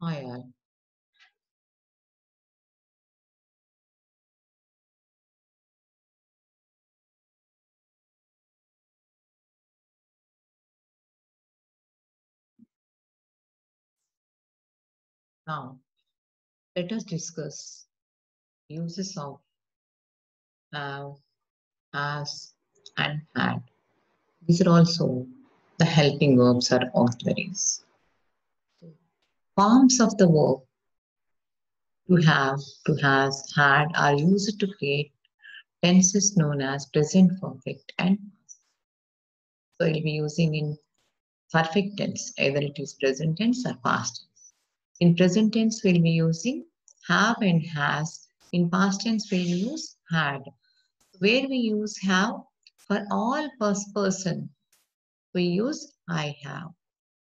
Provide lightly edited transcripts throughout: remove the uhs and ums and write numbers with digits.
Hi all. Now let us discuss uses of have, has, and had. These are also the helping verbs or auxiliaries. Forms of the verb to have, to has, had are used to create tenses known as present perfect and past. So you'll be using in perfect tense, either it is present tense or past tense. In present tense, we'll be using have and has. In past tense, we'll use had. Where we use have for all first person, we use I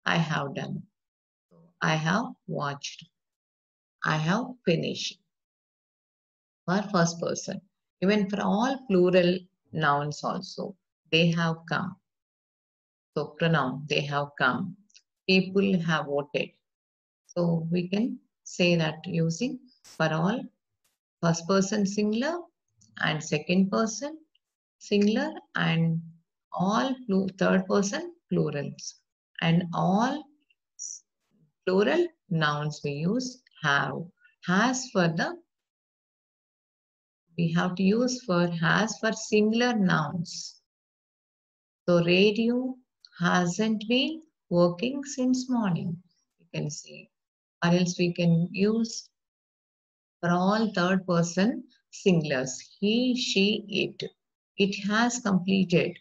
have done, I have watched, I have finished for first person. Even for all plural nouns also, they have come. So pronoun, they have come. People have voted. So we can say that using for all first person singular and second person singular and all third person plurals and all plural nouns we use have. Has for the we have to use for has for singular nouns. So radio hasn't been working since morning. We can say, or else we can use for all third person singulars. He, she, it. It has completed.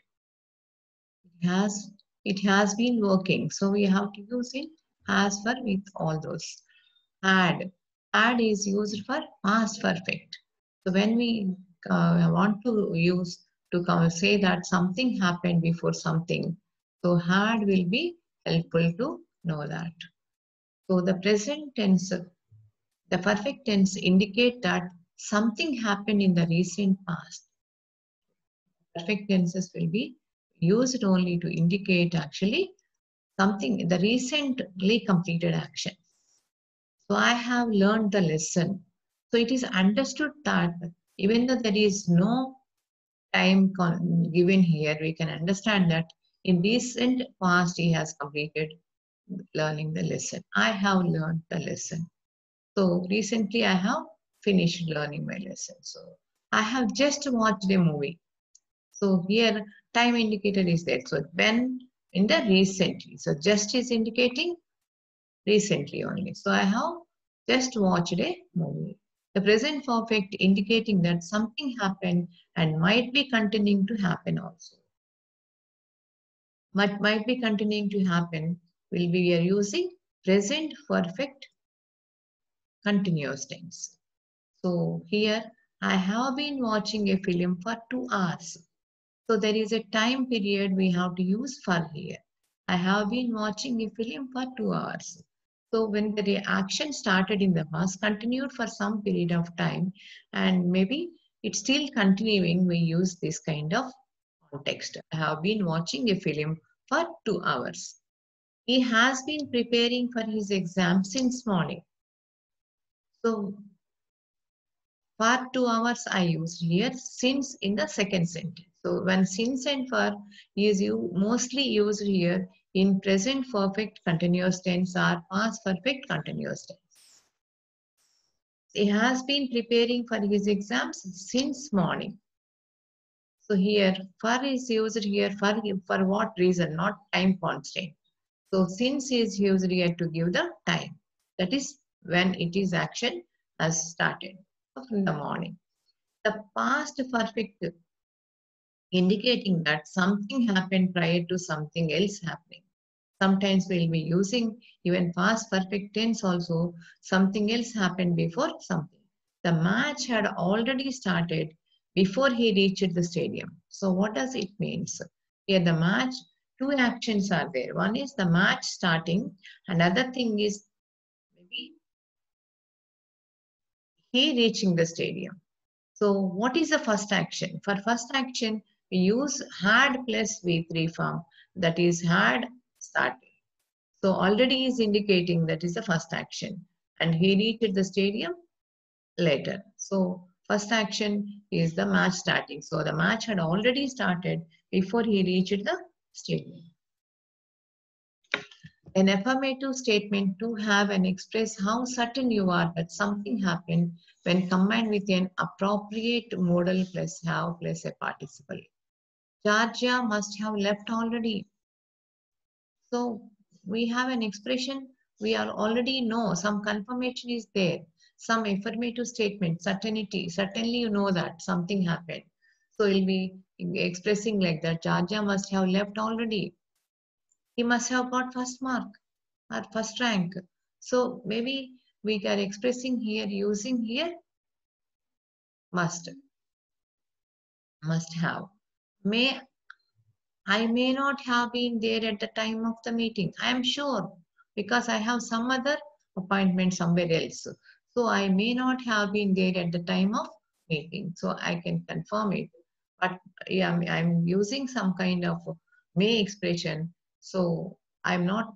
Has it has been working, so we have to use it has for with all those. Had is used for past perfect. So when we want to use to say that something happened before something, so had will be helpful to know that. So the present tense, the perfect tense indicate that something happened in the recent past. Perfect tenses will be used only to indicate actually something, the recently completed action. So I have learned the lesson. So it is understood that even though there is no time given here, we can understand that in recent past he has completed learning the lesson. I have learned the lesson. So recently I have finished learning my lesson. So I have just watched a movie. So here time indicator is there. So when in the recently, so just is indicating recently only. So I have just watched a movie. The present perfect indicating that something happened and might be continuing to happen also. But might be continuing to happen will be we are using present perfect continuous tense. So here I have been watching a film for 2 hours. So there is a time period we have to use for here. I have been watching a film for 2 hours. So when the action started in the past, continued for some period of time, and maybe it's still continuing, we use this kind of context. I have been watching a film for 2 hours. He has been preparing for his exam since morning. So for 2 hours, I used here since in the second sentence. So when since and for is you mostly used here in present perfect continuous tense or past perfect continuous tense. He has been preparing for his exams since morning. So here for is used here for what reason? Not time constant. So since is used here to give the time. That is when it is action has started in the morning. The past perfect indicating that something happened prior to something else happening. Sometimes we'll be using even past perfect tense also, something else happened before something. The match had already started before he reached the stadium. So what does it mean? Here the match, two actions are there. One is the match starting, another thing is maybe he reaching the stadium. So what is the first action? For first action, we use had plus V3 form, that is had started. So already is indicating that is the first action. And he reached the stadium later. So first action is the match starting. So the match had already started before he reached the stadium. An affirmative statement to have and express how certain you are that something happened when combined with an appropriate modal plus have plus a participle. Georgia must have left already. So we have an expression, we are already know, some confirmation is there, some affirmative statement, certainty, certainly you know that something happened. So you'll be expressing like that, Georgia must have left already. He must have got first mark or first rank. So maybe we are expressing here, using here, must have. I may not have been there at the time of the meeting. I am sure because I have some other appointment somewhere else. So I may not have been there at the time of meeting. So I can confirm it. But yeah, I'm using some kind of may expression. So I'm not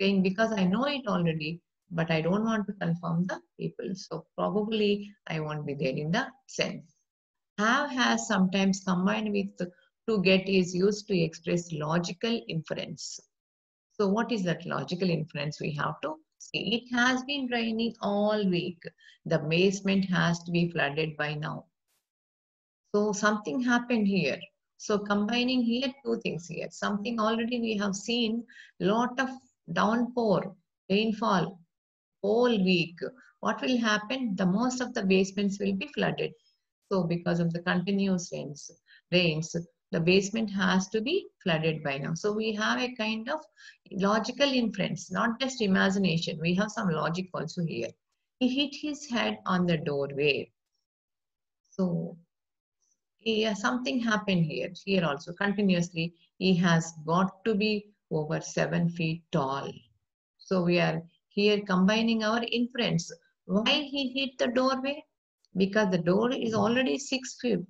saying because I know it already, but I don't want to confirm the people. So probably I won't be there in the sense. Have has sometimes combined with to get is used to express logical inference. So what is that logical inference we have to see? It has been raining all week. The basement has to be flooded by now. So something happened here. So combining here two things here. Something already we have seen, lot of downpour, rainfall, whole week. What will happen? The most of the basements will be flooded. So because of the continuous rains, the basement has to be flooded by now. So we have a kind of logical inference, not just imagination. We have some logic also here. He hit his head on the doorway. So yeah, something happened here. Here also continuously, he has got to be over 7 feet tall. So we are here combining our inference. Why he hit the doorway? Because the door is already 6 feet.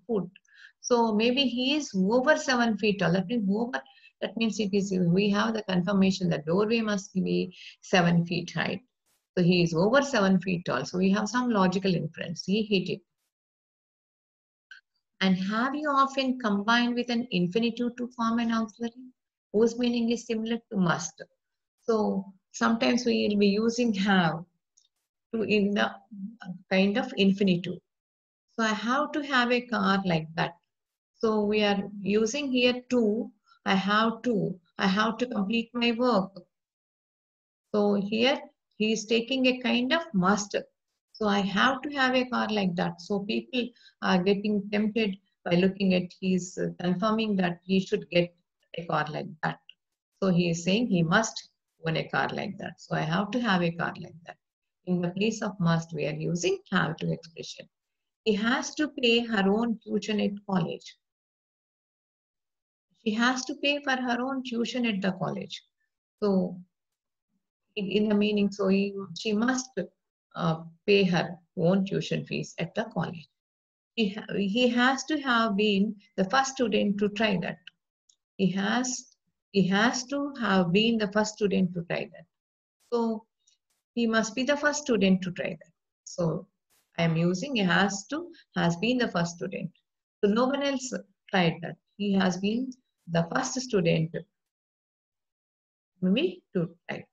So maybe he is over 7 feet tall. That means it is, we have the confirmation that doorway must be 7 feet high. So he is over 7 feet tall. So we have some logical inference. He hit it. And have you often combined with an infinitive to form an auxiliary whose meaning is similar to must? So sometimes we will be using have to in the kind of infinitive. So I have to have a car like that. So we are using here to, I have to complete my work. So here he is taking a kind of must. So I have to have a car like that. So people are getting tempted by looking at he's confirming that he should get a car like that. So he is saying he must own a car like that. So I have to have a car like that. In the place of must, we are using have to expression. He has to pay her own tuition at college. She has to pay for her own tuition at the college. So in the meaning, so she must pay her own tuition fees at the college. He has to have been the first student to try that. He has to have been the first student to try that. So he must be the first student to try that. So I am using has been the first student. So no one else tried that. He has been the first student maybe to try.